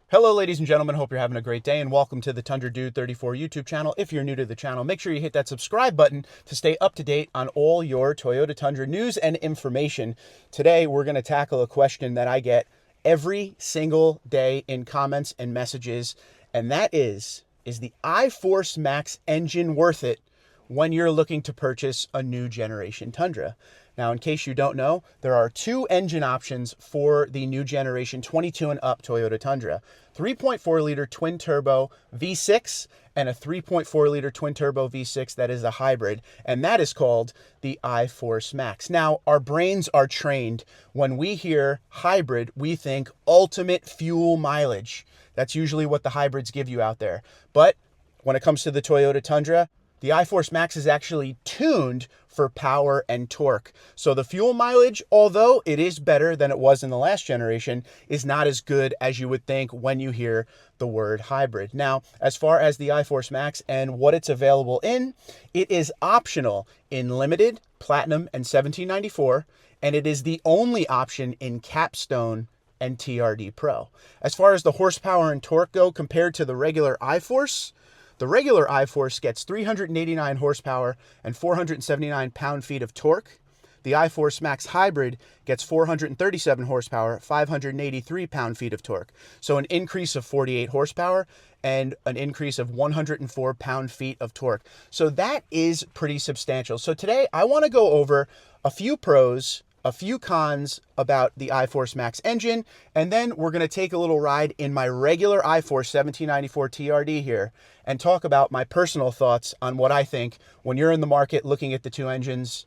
Hello, ladies and gentlemen. Hope you're having a great day and welcome to the Tundra Dude 34 YouTube channel. If you're new to the channel, make sure you hit that subscribe button to stay up to date on all your Toyota Tundra news and information. Today, we're going to tackle a question that I get every single day in comments and messages, and that is the iForce Max engine worth it when you're looking to purchase a new generation Tundra? Now, in case you don't know, there are two engine options for the new generation 22 and up Toyota Tundra. 3.4 liter twin turbo V6 and a 3.4 liter twin turbo V6 that is a hybrid, and that is called the iForce Max. Now, our brains are trained. When we hear hybrid, we think ultimate fuel mileage. That's usually what the hybrids give you out there. But when it comes to the Toyota Tundra, the iForce Max is actually tuned for power and torque. So the fuel mileage, although it is better than it was in the last generation, is not as good as you would think when you hear the word hybrid. Now, as far as the iForce Max and what it's available in, it is optional in Limited, Platinum, and 1794, and it is the only option in Capstone and TRD Pro. As far as the horsepower and torque go compared to the regular iForce, the regular iForce gets 389 horsepower and 479 pound-feet of torque. The iForce Max Hybrid gets 437 horsepower, 583 pound-feet of torque. So an increase of 48 horsepower and an increase of 104 pound-feet of torque. So that is pretty substantial. So today I want to go over a few pros, a few cons about the iForce Max engine, and then we're going to take a little ride in my regular iForce 1794 TRD here and talk about my personal thoughts on what I think when you're in the market looking at the two engines.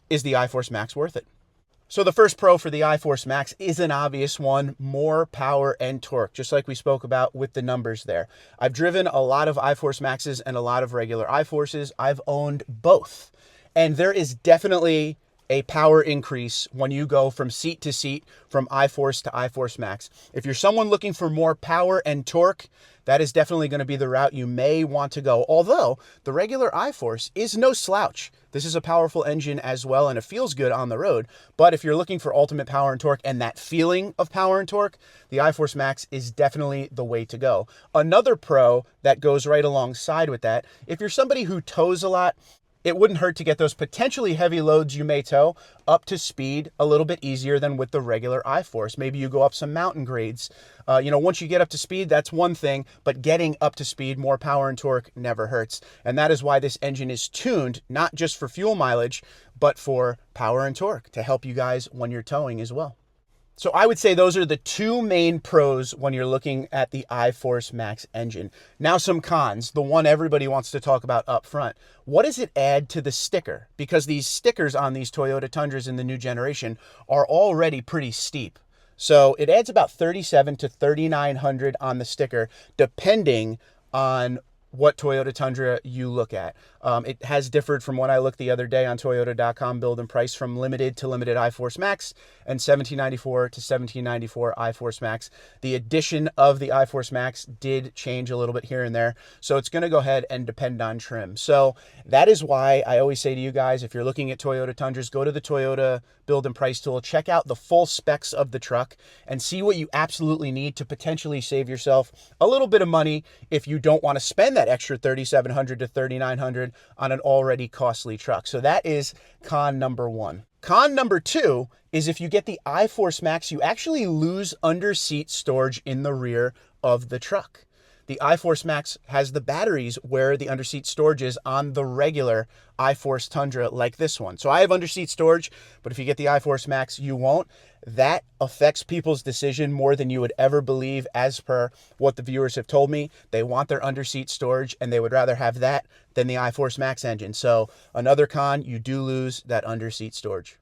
Is the iForce Max worth it? So the first pro for the iForce Max is an obvious one: more power and torque, just like we spoke about with the numbers there. I've driven a lot of iForce Maxes and a lot of regular iForces. I've owned both, and there is definitely a power increase when you go from seat to seat, from iForce to iForce Max. If you're someone looking for more power and torque, that is definitely going to be the route you may want to go. Although the regular iForce is no slouch. This is a powerful engine as well, and it feels good on the road. But if you're looking for ultimate power and torque and that feeling of power and torque, the iForce Max is definitely the way to go. Another pro that goes right alongside with that, if you're somebody who tows a lot, it wouldn't hurt to get those potentially heavy loads you may tow up to speed a little bit easier than with the regular iForce. Maybe you go up some mountain grades. Once you get up to speed, that's one thing, but getting up to speed, more power and torque never hurts. And that is why this engine is tuned, not just for fuel mileage, but for power and torque to help you guys when you're towing as well. So I would say those are the two main pros when you're looking at the iForce Max engine. Now some cons, the one everybody wants to talk about up front. What does it add to the sticker? Because these stickers on these Toyota Tundras in the new generation are already pretty steep. So it adds about $3,700 to $3,900 on the sticker, depending on what Toyota Tundra you look at. It has differed from what I looked the other day on Toyota.com build and price from Limited to Limited iForce Max and 1794 to 1794 iForce Max. The addition of the iForce Max did change a little bit here and there, so it's going to go ahead and depend on trim. So that is why I always say to you guys, if you're looking at Toyota Tundras, go to the Toyota build and price tool, check out the full specs of the truck, and see what you absolutely need to potentially save yourself a little bit of money if you don't want to spend that extra $3,700 to $3,900 on an already costly truck. So that is con number one. Con number two is if you get the iForce Max, you actually lose under-seat storage in the rear of the truck. The iForce Max has the batteries where the under-seat storage is on the regular iForce Tundra like this one. So I have under-seat storage, but if you get the iForce Max, you won't. That affects people's decision more than you would ever believe, as per what the viewers have told me. They want their under-seat storage, and they would rather have that than the iForce Max engine. So another con, you do lose that under-seat storage.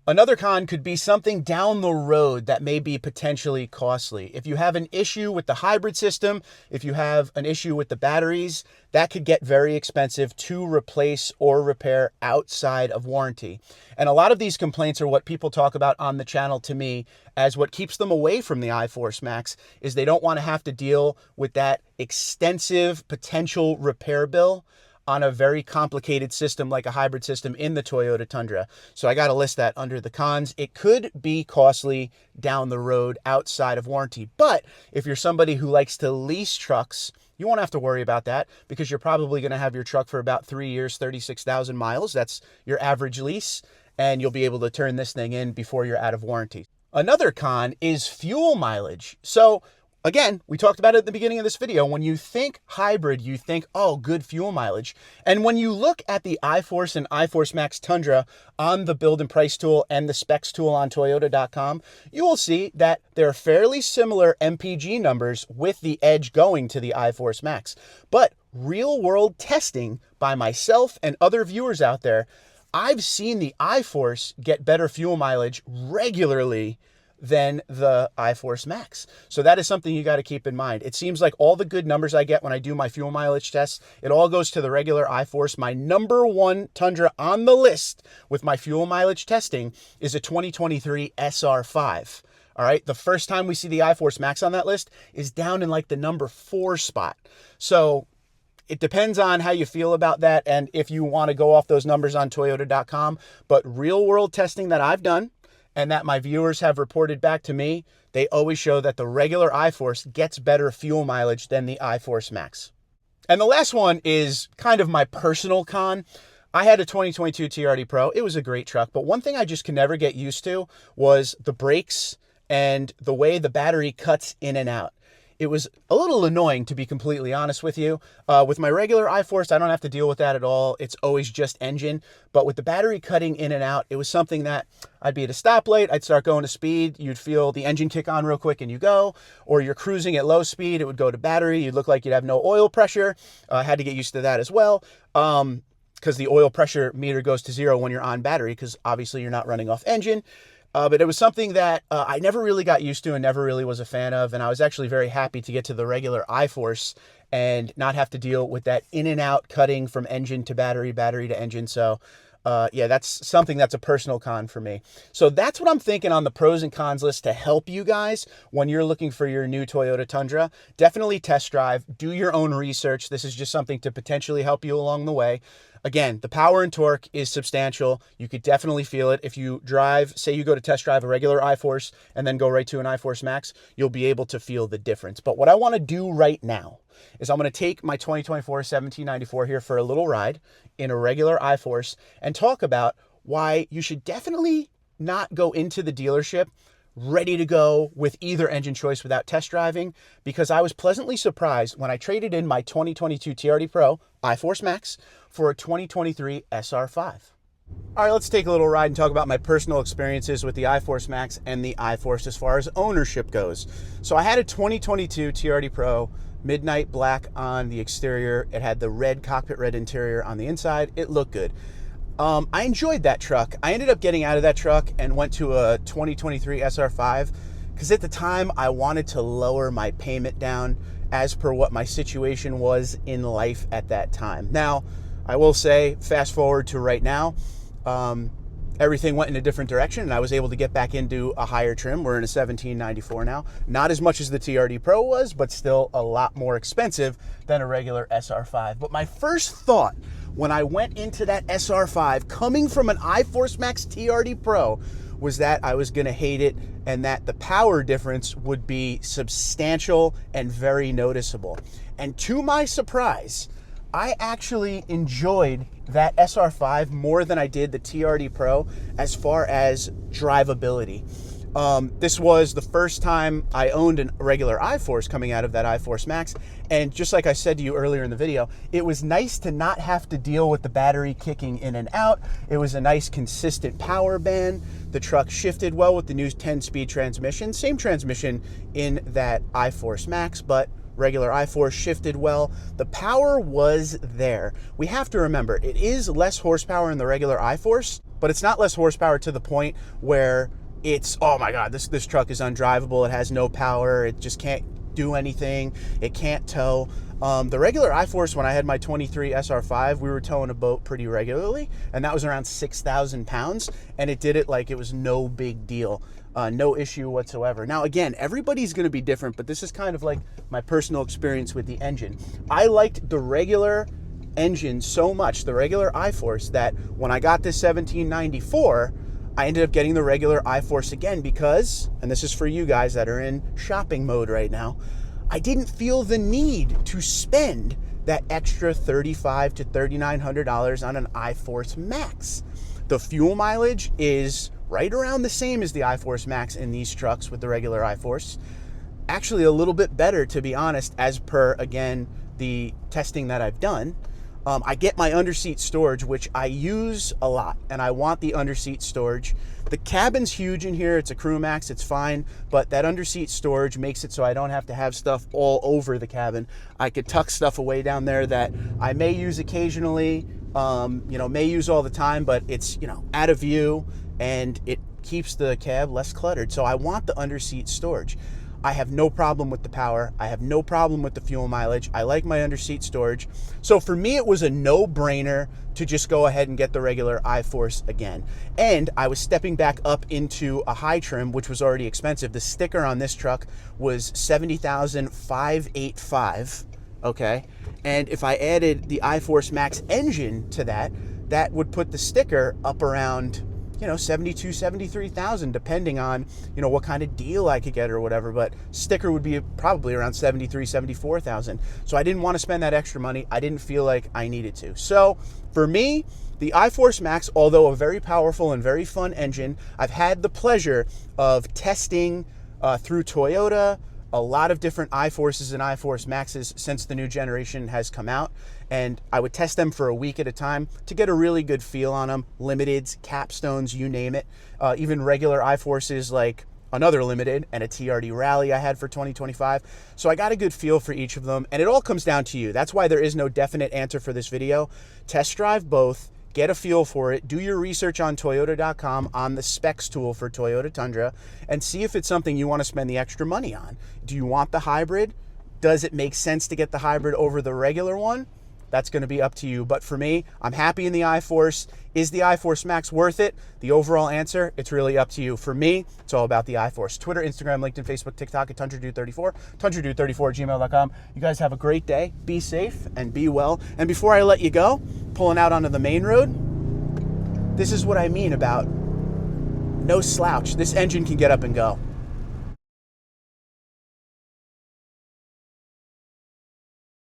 Another con could be something down the road that may be potentially costly. If you have an issue with the hybrid system, if you have an issue with the batteries, that could get very expensive to replace or repair outside of warranty. And a lot of these complaints are what people talk about on the channel to me as what keeps them away from the iForce Max, is they don't want to have to deal with that extensive potential repair bill on a very complicated system like a hybrid system in the Toyota Tundra. So I got to list that under the cons. It could be costly down the road outside of warranty. But if you're somebody who likes to lease trucks, you won't have to worry about that because you're probably going to have your truck for about 3 years, 36,000 miles. That's your average lease, and you'll be able to turn this thing in before you're out of warranty. Another con is fuel mileage. So again, we talked about it at the beginning of this video. When you think hybrid, you think, oh, good fuel mileage. And when you look at the iForce and iForce Max Tundra on the build and price tool and the specs tool on Toyota.com, you will see that they're fairly similar MPG numbers with the edge going to the iForce Max. But real world testing by myself and other viewers out there, I've seen the iForce get better fuel mileage regularly than the iForce Max. So that is something you got to keep in mind. It seems like all the good numbers I get when I do my fuel mileage tests, it all goes to the regular iForce. My number one Tundra on the list with my fuel mileage testing is a 2023 SR5. All right, the first time we see the iForce Max on that list is down in like the number 4 spot. So it depends on how you feel about that and if you want to go off those numbers on Toyota.com. But real world testing that I've done and that my viewers have reported back to me, they always show that the regular iForce gets better fuel mileage than the iForce Max. And the last one is kind of my personal con. I had a 2022 TRD Pro. It was a great truck, but one thing I just could never get used to was the brakes and the way the battery cuts in and out. It was a little annoying, to be completely honest with you. With my regular iForce, I don't have to deal with that at all. It's always just engine. But with the battery cutting in and out, it was something that I'd be at a stoplight, I'd start going to speed, you'd feel the engine kick on real quick and you go, or you're cruising at low speed, it would go to battery, you'd look like you'd have no oil pressure. I had to get used to that as well. Because the oil pressure meter goes to 0 when you're on battery, because obviously you're not running off engine. But it was something that I never really got used to and never really was a fan of. And I was actually very happy to get to the regular iForce and not have to deal with that in and out cutting from engine to battery, battery to engine. So yeah, that's something that's a personal con for me. So that's what I'm thinking on the pros and cons list to help you guys when you're looking for your new Toyota Tundra. Definitely test drive, do your own research. This is just something to potentially help you along the way. Again, the power and torque is substantial. You could definitely feel it. If you drive, say you go to test drive a regular iForce and then go right to an iForce Max, you'll be able to feel the difference. But what I want to do right now is I'm going to take my 2024 1794 here for a little ride in a regular iForce and talk about why you should definitely not go into the dealership ready to go with either engine choice without test driving, because I was pleasantly surprised when I traded in my 2022 TRD Pro iForce Max for a 2023 SR5. All right, let's take a little ride and talk about my personal experiences with the iForce Max and the iForce as far as ownership goes. So I had a 2022 TRD Pro, midnight black on the exterior. It had the red cockpit red interior on the inside. It looked good. I enjoyed that truck. I ended up getting out of that truck and went to a 2023 SR5 because at the time I wanted to lower my payment down as per what my situation was in life at that time. Now, I will say, fast forward to right now, everything went in a different direction and I was able to get back into a higher trim. We're in a 1794 now. Not as much as the TRD Pro was, but still a lot more expensive than a regular SR5. But my first thought when I went into that SR5 coming from an iForce Max TRD Pro was that I was gonna hate it and that the power difference would be substantial and very noticeable. And to my surprise, I actually enjoyed that SR5 more than I did the TRD Pro as far as drivability. This was the first time I owned a regular iForce coming out of that iForce Max. And just like I said to you earlier in the video, it was nice to not have to deal with the battery kicking in and out. It was a nice consistent power band. The truck shifted well with the new 10-speed transmission. Same transmission in that iForce Max, but regular iForce shifted well. The power was there. We have to remember, it is less horsepower in the regular iForce, but it's not less horsepower to the point where it's, oh my God, this truck is undrivable. It has no power. It just can't do anything. It can't tow. The regular iForce, when I had my 23 SR5, we were towing a boat pretty regularly, and that was around 6,000 pounds, and it did it like it was no big deal. No issue whatsoever. Now, again, everybody's going to be different, but this is kind of like my personal experience with the engine. I liked the regular engine so much, the regular iForce, that when I got this 1794, I ended up getting the regular iForce again because, and this is for you guys that are in shopping mode right now, I didn't feel the need to spend that extra $3,500 to $3,900 on an iForce Max. The fuel mileage is right around the same as the iForce Max in these trucks with the regular iForce. Actually a little bit better, to be honest, as per, again, the testing that I've done. I get my underseat storage, which I use a lot, and I want the underseat storage. The cabin's huge in here. It's a Crew Max, it's fine, but that underseat storage makes it so I don't have to have stuff all over the cabin. I could tuck stuff away down there that I may use occasionally, may use all the time, but it's, out of view, and it keeps the cab less cluttered. So I want the underseat storage. I have no problem with the power. I have no problem with the fuel mileage. I like my underseat storage. So for me, it was a no-brainer to just go ahead and get the regular iForce again. And I was stepping back up into a high trim, which was already expensive. The sticker on this truck was $70,585, okay? And if I added the iForce Max engine to that, that would put the sticker up around, $72,000, $73,000, depending on, what kind of deal I could get or whatever. But sticker would be probably around $73,000, $74,000. So I didn't want to spend that extra money. I didn't feel like I needed to. So for me, the iForce Max, although a very powerful and very fun engine, I've had the pleasure of testing through Toyota a lot of different iForces and iForce Maxes since the new generation has come out, and I would test them for a week at a time to get a really good feel on them. Limiteds, capstones, you name it. Even regular iForces like another limited and a TRD Rally I had for 2025. So I got a good feel for each of them, and it all comes down to you. That's why there is no definite answer for this video. Test drive both. Get a feel for it. Do your research on Toyota.com on the specs tool for Toyota Tundra and see if it's something you want to spend the extra money on. Do you want the hybrid? Does it make sense to get the hybrid over the regular one? That's going to be up to you. But for me, I'm happy in the iForce. Is the iForce Max worth it? The overall answer, it's really up to you. For me, it's all about the iForce. Twitter, Instagram, LinkedIn, Facebook, TikTok at TundraDude34, TundraDude34@gmail.com. You guys have a great day. Be safe and be well. And before I let you go, pulling out onto the main road, this is what I mean about no slouch. This engine can get up and go.